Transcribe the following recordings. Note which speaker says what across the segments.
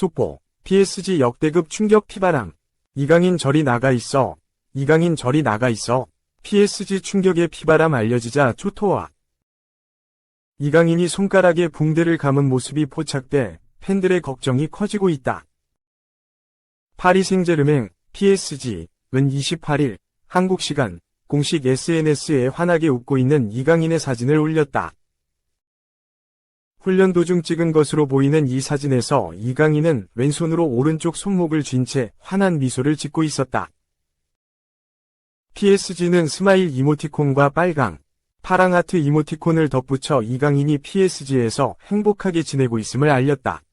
Speaker 1: 속보, PSG 역대급 충격 피바람. 이강인 저리 나가 있어. 이강인 저리 나가 있어. PSG 충격의 피바람 알려지자 초토화. 이강인이 손가락에 붕대를 감은 모습이 포착돼 팬들의 걱정이 커지고 있다. 파리 생제르맹, PSG는 28일 한국 시간 공식 SNS에 환하게 웃고 있는 이강인의 사진을 올렸다. 훈련 도중 찍은 것으로 보이는 이 사진에서 이강인은 왼손으로 오른쪽 손목을 쥔 채 환한 미소를 짓고 있었다. PSG는 스마일 이모티콘과 빨강, 파랑 하트 이모티콘을 덧붙여 이강인이 PSG에서 행복하게 지내고 있음을 알렸다.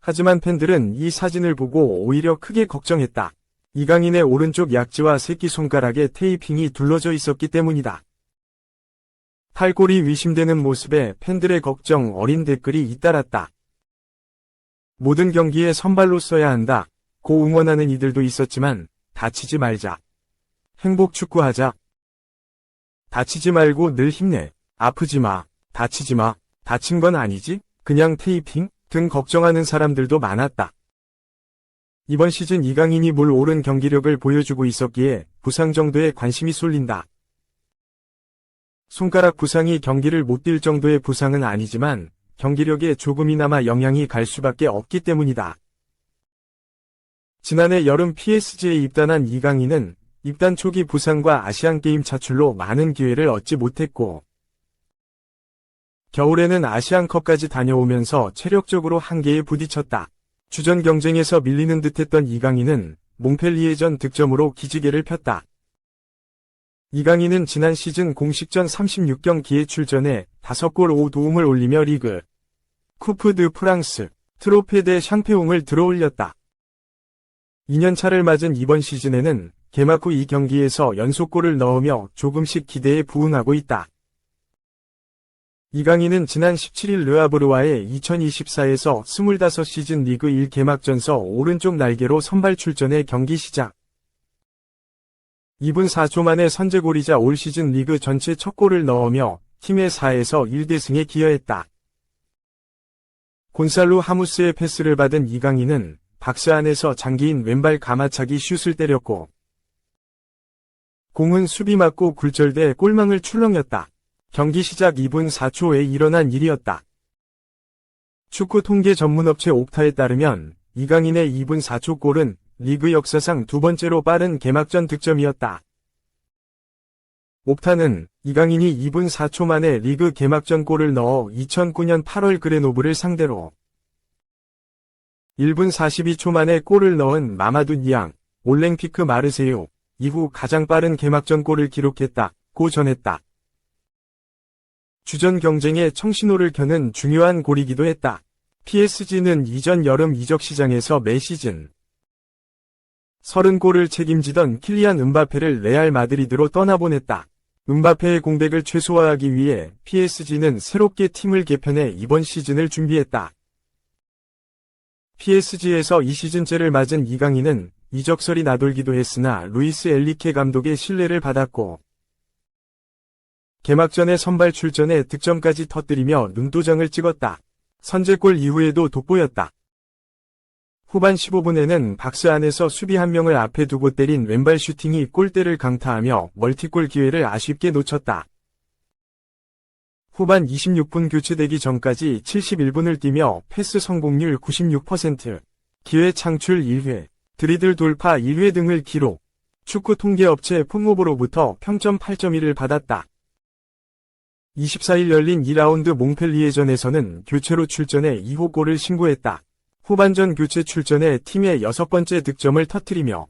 Speaker 1: 하지만 팬들은 이 사진을 보고 오히려 크게 걱정했다. 이강인의 오른쪽 약지와 새끼손가락에 테이핑이 둘러져 있었기 때문이다. 탈골이 의심되는 모습에 팬들의 걱정 어린 댓글이 잇따랐다. 모든 경기에 선발로 써야 한다. 고 응원하는 이들도 있었지만 다치지 말자. 행복 축구하자. 다치지 말고 늘 힘내. 아프지 마. 다치지 마. 다친 건 아니지? 그냥 테이핑? 등 걱정하는 사람들도 많았다. 이번 시즌 이강인이 물 오른 경기력을 보여주고 있었기에 부상 정도에 관심이 쏠린다. 손가락 부상이 경기를 못 뛸 정도의 부상은 아니지만 경기력에 조금이나마 영향이 갈 수밖에 없기 때문이다. 지난해 여름 PSG에 입단한 이강인은 입단 초기 부상과 아시안게임 차출로 많은 기회를 얻지 못했고 겨울에는 아시안컵까지 다녀오면서 체력적으로 한계에 부딪혔다. 주전 경쟁에서 밀리는 듯했던 이강인은 몽펠리에전 득점으로 기지개를 폈다. 이강인은 지난 시즌 공식전 36경기에 출전해 5골 5도움을 올리며 리그, 쿠프 드 프랑스, 트로페 데 샹페옹을 들어올렸다. 2년차를 맞은 이번 시즌에는 개막 후 2경기에서 연속골을 넣으며 조금씩 기대에 부응하고 있다. 이강인은 지난 17일 르아브르와의 2024에서 25시즌 리그 1 개막전서 오른쪽 날개로 선발 출전해 경기 시작. 2분 4초 만에 선제골이자 올 시즌 리그 전체 첫 골을 넣으며 팀의 4에서 1대승에 기여했다. 곤살로 하무스의 패스를 받은 이강인은 박스 안에서 장기인 왼발 가마차기 슛을 때렸고 공은 수비 맞고 굴절돼 골망을 출렁였다. 경기 시작 2분 4초에 일어난 일이었다. 축구 통계 전문업체 옵타에 따르면 이강인의 2분 4초 골은 리그 역사상 두 번째로 빠른 개막전 득점이었다. 옵타는 이강인이 2분 4초 만에 리그 개막전 골을 넣어 2009년 8월 그레노브를 상대로 1분 42초 만에 골을 넣은 마마두 니앙, 올랭피크 마르세유 이후 가장 빠른 개막전 골을 기록했다고 전했다. 주전 경쟁에 청신호를 켜는 중요한 골이기도 했다. PSG는 이전 여름 이적 시장에서 매 시즌 30골을 책임지던 킬리안 음바페를 레알 마드리드로 떠나보냈다. 음바페의 공백을 최소화하기 위해 PSG는 새롭게 팀을 개편해 이번 시즌을 준비했다. PSG에서 이 시즌째를 맞은 이강인은 이적설이 나돌기도 했으나 루이스 엘리케 감독의 신뢰를 받았고 개막전에 선발 출전해 득점까지 터뜨리며 눈도장을 찍었다. 선제골 이후에도 돋보였다. 후반 15분에는 박스 안에서 수비 한 명을 앞에 두고 때린 왼발 슈팅이 골대를 강타하며 멀티골 기회를 아쉽게 놓쳤다. 후반 26분 교체되기 전까지 71분을 뛰며 패스 성공률 96%, 기회 창출 1회, 드리블 돌파 1회 등을 기록. 축구 통계업체 폼모브로부터 평점 8.1을 받았다. 24일 열린 2라운드 몽펠리에전에서는 교체로 출전해 2호 골을 신고했다. 후반전 교체 출전해 팀의 6번째 득점을 터뜨리며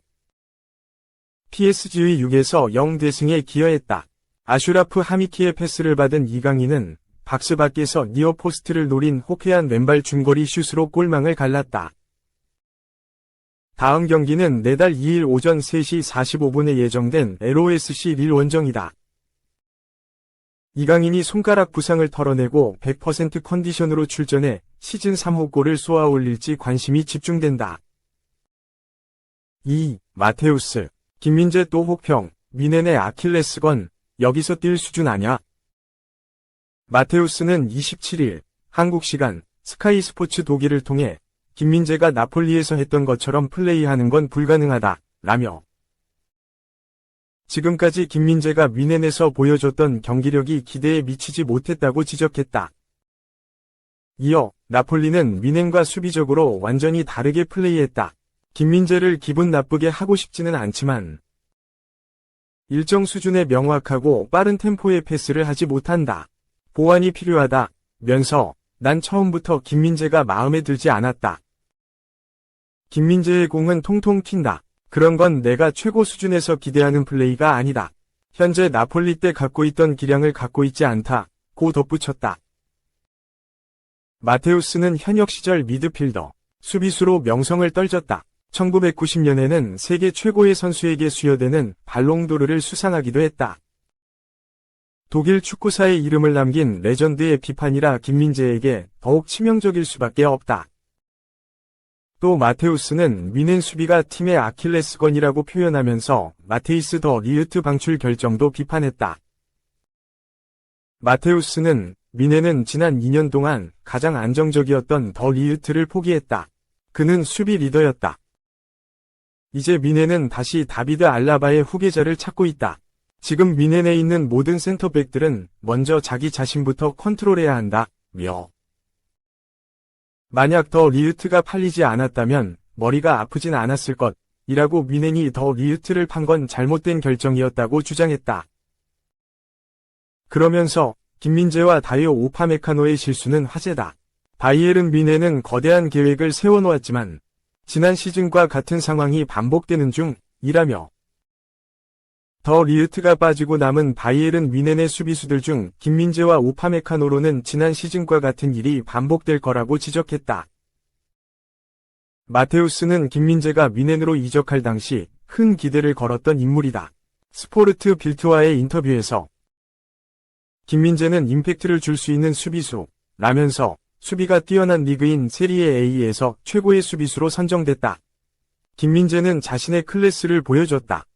Speaker 1: PSG의 6에서 0대승에 기여했다. 아슈라프 하미키의 패스를 받은 이강인은 박스 밖에서 니어포스트를 노린 호쾌한 왼발 중거리 슛으로 골망을 갈랐다. 다음 경기는 내달 2일 오전 3시 45분에 예정된 LOSC 릴 원정이다. 이강인이 손가락 부상을 털어내고 100% 컨디션으로 출전해 시즌 3호 골을 쏘아 올릴지 관심이 집중된다. 2. 마테우스, 김민재 또 혹평, 미넨의 아킬레스건, 여기서 뛸 수준 아냐? 마테우스는 27일 한국 시간 스카이 스포츠 독일을 통해 김민재가 나폴리에서 했던 것처럼 플레이하는 건 불가능하다 라며 지금까지 김민재가 뮌헨에서 보여줬던 경기력이 기대에 미치지 못했다고 지적했다. 이어 나폴리는 뮌헨과 수비적으로 완전히 다르게 플레이했다. 김민재를 기분 나쁘게 하고 싶지는 않지만 일정 수준의 명확하고 빠른 템포의 패스를 하지 못한다. 보완이 필요하다. 면서 난 처음부터 김민재가 마음에 들지 않았다. 김민재의 공은 통통 튄다. 그런 건 내가 최고 수준에서 기대하는 플레이가 아니다. 현재 나폴리 때 갖고 있던 기량을 갖고 있지 않다. 고 덧붙였다. 마테우스는 현역 시절 미드필더, 수비수로 명성을 떨쳤다. 1990년에는 세계 최고의 선수에게 수여되는 발롱도르를 수상하기도 했다. 독일 축구사의 이름을 남긴 레전드의 비판이라 김민재에게 더욱 치명적일 수밖에 없다. 또 마테우스는 뮌헨 수비가 팀의 아킬레스건이라고 표현하면서 마테이스 더 리흐트 방출 결정도 비판했다. 마테우스는 뮌헨은 지난 2년 동안 가장 안정적이었던 더 리흐트를 포기했다. 그는 수비 리더였다. 이제 뮌헨은 다시 다비드 알라바의 후계자를 찾고 있다. 지금 뮌헨에 있는 모든 센터백들은 먼저 자기 자신부터 컨트롤해야 한다. 만약 더 리흐트가 팔리지 않았다면 머리가 아프진 않았을 것 이라고 뮌헨이 더 리흐트를 판 건 잘못된 결정이었다고 주장했다. 그러면서 김민재와 다이오 우파메카노의 실수는 화제다. 바이에른 뮌헨은 거대한 계획을 세워놓았지만 지난 시즌과 같은 상황이 반복되는 중이라며 더 리흐트가 빠지고 남은 바이에른 뮌헨의 수비수들 중 김민재와 우파메카노로는 지난 시즌과 같은 일이 반복될 거라고 지적했다. 마테우스는 김민재가 뮌헨으로 이적할 당시 큰 기대를 걸었던 인물이다. 스포르트 빌트와의 인터뷰에서 김민재는 임팩트를 줄 수 있는 수비수 라면서 수비가 뛰어난 리그인 세리에 A에서 최고의 수비수로 선정됐다. 김민재는 자신의 클래스를 보여줬다.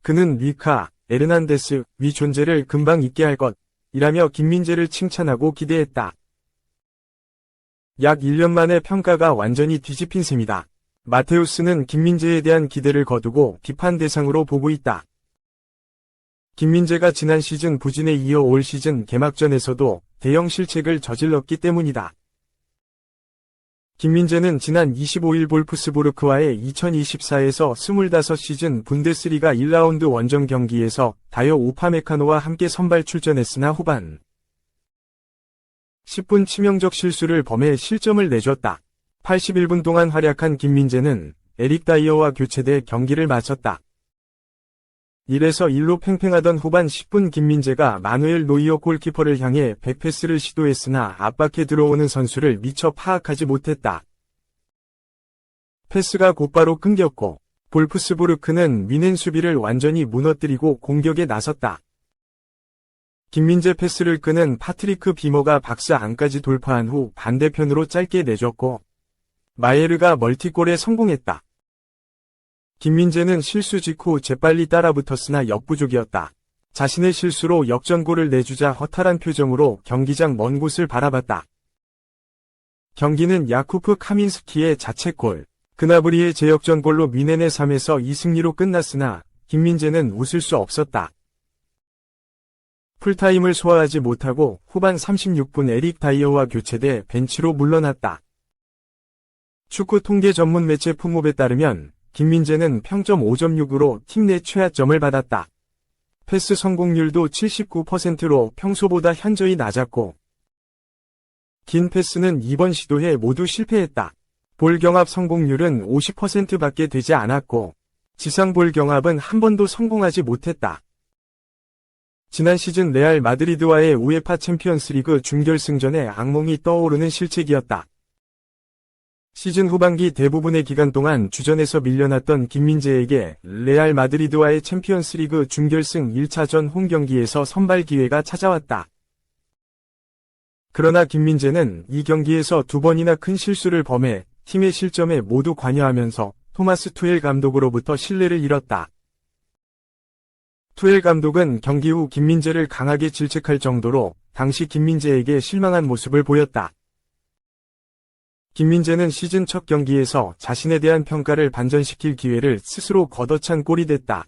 Speaker 1: 그는 리카, 에르난데스 위 존재를 금방 잊게 할 것이라며 김민재를 칭찬하고 기대했다. 약 1년 만에 평가가 완전히 뒤집힌 셈이다. 마테우스는 김민재에 대한 기대를 거두고 비판 대상으로 보고 있다. 김민재가 지난 시즌 부진에 이어 올 시즌 개막전에서도 대형 실책을 저질렀기 때문이다. 김민재는 지난 25일 볼프스부르크와의 2024에서 25시즌 분데스리가 1라운드 원정 경기에서 다이오 우파메카노와 함께 선발 출전했으나 후반 10분 치명적 실수를 범해 실점을 내줬다. 81분 동안 활약한 김민재는 에릭 다이어와 교체돼 경기를 마쳤다. 1에서 1로 팽팽하던 후반 10분 김민재가 마누엘 노이어 골키퍼를 향해 백패스를 시도했으나 압박해 들어오는 선수를 미처 파악하지 못했다. 패스가 곧바로 끊겼고 볼프스부르크는 뮌헨 수비를 완전히 무너뜨리고 공격에 나섰다. 김민재 패스를 끄는 파트리크 비머가 박스 안까지 돌파한 후 반대편으로 짧게 내줬고 마예르가 멀티골에 성공했다. 김민재는 실수 직후 재빨리 따라붙었으나 역부족이었다. 자신의 실수로 역전골을 내주자 허탈한 표정으로 경기장 먼 곳을 바라봤다. 경기는 야쿠프 카민스키의 자책골, 그나브리의 재역전골로 뮌헨의 3에서 2승리로 끝났으나 김민재는 웃을 수 없었다. 풀타임을 소화하지 못하고 후반 36분 에릭 다이어와 교체돼 벤치로 물러났다. 축구 통계 전문 매체 풋몹에 따르면 김민재는 평점 5.6으로 팀 내 최하점을 받았다. 패스 성공률도 79%로 평소보다 현저히 낮았고 긴 패스는 이번 시도에 모두 실패했다. 볼 경합 성공률은 50%밖에 되지 않았고 지상 볼 경합은 한 번도 성공하지 못했다. 지난 시즌 레알 마드리드와의 우에파 챔피언스리그 준결승전에 악몽이 떠오르는 실책이었다. 시즌 후반기 대부분의 기간 동안 주전에서 밀려났던 김민재에게 레알 마드리드와의 챔피언스리그 준결승 1차전 홈경기에서 선발 기회가 찾아왔다. 그러나 김민재는 이 경기에서 2번이나 큰 실수를 범해 팀의 실점에 모두 관여하면서 토마스 투엘 감독으로부터 신뢰를 잃었다. 투엘 감독은 경기 후 김민재를 강하게 질책할 정도로 당시 김민재에게 실망한 모습을 보였다. 김민재는 시즌 첫 경기에서 자신에 대한 평가를 반전시킬 기회를 스스로 걷어찬 꼴이 됐다.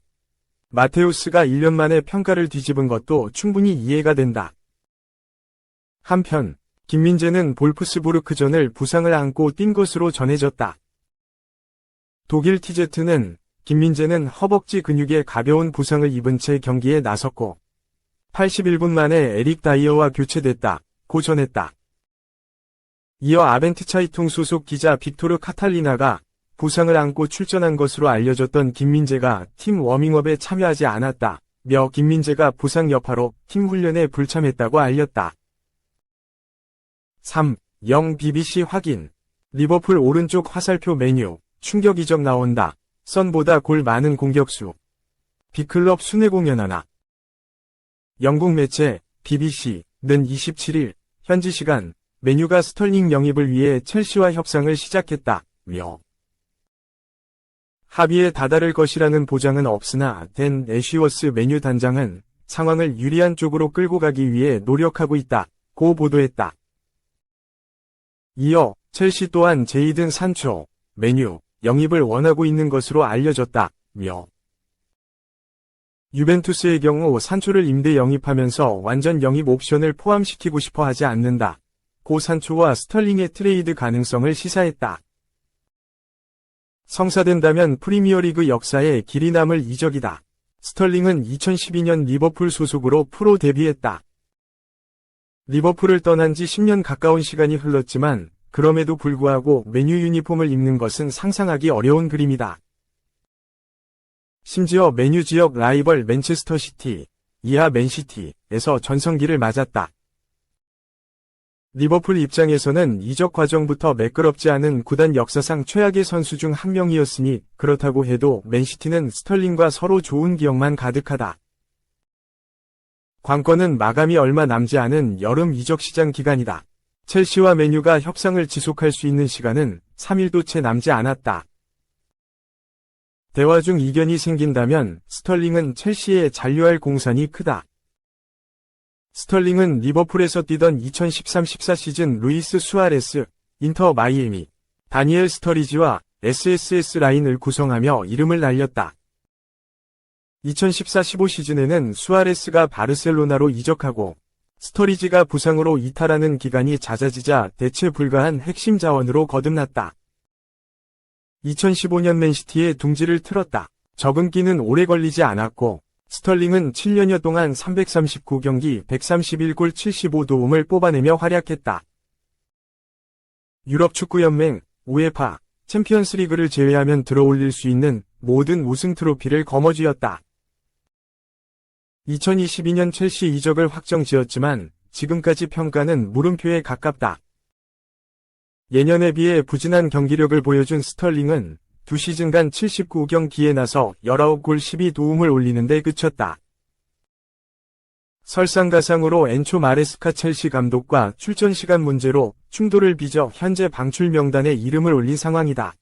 Speaker 1: 마테우스가 1년 만에 평가를 뒤집은 것도 충분히 이해가 된다. 한편 김민재는 볼프스부르크전을 부상을 안고 뛴 것으로 전해졌다. 독일 TZ는 김민재는 허벅지 근육에 가벼운 부상을 입은 채 경기에 나섰고 81분 만에 에릭 다이어와 교체됐다고 전했다. 이어 아벤트차이퉁 소속 기자 빅토르 카탈리나가 부상을 안고 출전한 것으로 알려졌던 김민재가 팀 워밍업에 참여하지 않았다며 김민재가 부상 여파로 팀 훈련에 불참했다고 알렸다. 3.0 BBC 확인. 리버풀 오른쪽 화살표 메뉴, 충격 이적 나온다. 선보다 골 많은 공격수. 빅클럽 순회 공연하나. 영국 매체 BBC는 27일 현지 시간 메뉴가 스털링 영입을 위해 첼시와 협상을 시작했다며 합의에 다다를 것이라는 보장은 없으나 댄 애쉬워스 메뉴 단장은 상황을 유리한 쪽으로 끌고 가기 위해 노력하고 있다고 보도했다. 이어 첼시 또한 제이든 산초 메뉴 영입을 원하고 있는 것으로 알려졌다며 유벤투스의 경우 산초를 임대 영입하면서 완전 영입 옵션을 포함시키고 싶어 하지 않는다. 고 산초와 스털링의 트레이드 가능성을 시사했다. 성사된다면 프리미어리그 역사에 길이 남을 이적이다. 스털링은 2012년 리버풀 소속으로 프로 데뷔했다. 리버풀을 떠난 지 10년 가까운 시간이 흘렀지만 그럼에도 불구하고 메뉴 유니폼을 입는 것은 상상하기 어려운 그림이다. 심지어 메뉴 지역 라이벌 맨체스터 시티, 이하 맨시티에서 전성기를 맞았다. 리버풀 입장에서는 이적 과정부터 매끄럽지 않은 구단 역사상 최악의 선수 중 한 명이었으니 그렇다고 해도 맨시티는 스털링과 서로 좋은 기억만 가득하다. 관건은 마감이 얼마 남지 않은 여름 이적 시장 기간이다. 첼시와 메뉴가 협상을 지속할 수 있는 시간은 3일도 채 남지 않았다. 대화 중 이견이 생긴다면 스털링은 첼시에 잔류할 공산이 크다. 스털링은 리버풀에서 뛰던 2013-14 시즌 루이스 수아레스, 인터 마이애미, 다니엘 스터리지와 SSS 라인을 구성하며 이름을 날렸다. 2014-15 시즌에는 수아레스가 바르셀로나로 이적하고 스터리지가 부상으로 이탈하는 기간이 잦아지자 대체 불가한 핵심 자원으로 거듭났다. 2015년 맨시티에 둥지를 틀었다. 적응기는 오래 걸리지 않았고 스털링은 7년여 동안 339경기 131골 75도움을 뽑아내며 활약했다. 유럽축구연맹, 우에파, 챔피언스리그를 제외하면 들어올릴 수 있는 모든 우승 트로피를 거머쥐었다. 2022년 첼시 이적을 확정지었지만 지금까지 평가는 물음표에 가깝다. 예년에 비해 부진한 경기력을 보여준 스털링은 2시즌간 79경기에 나서 19골 12도움을 올리는 데 그쳤다. 설상가상으로 엔초 마레스카 첼시 감독과 출전 시간 문제로 충돌을 빚어 현재 방출 명단에 이름을 올린 상황이다.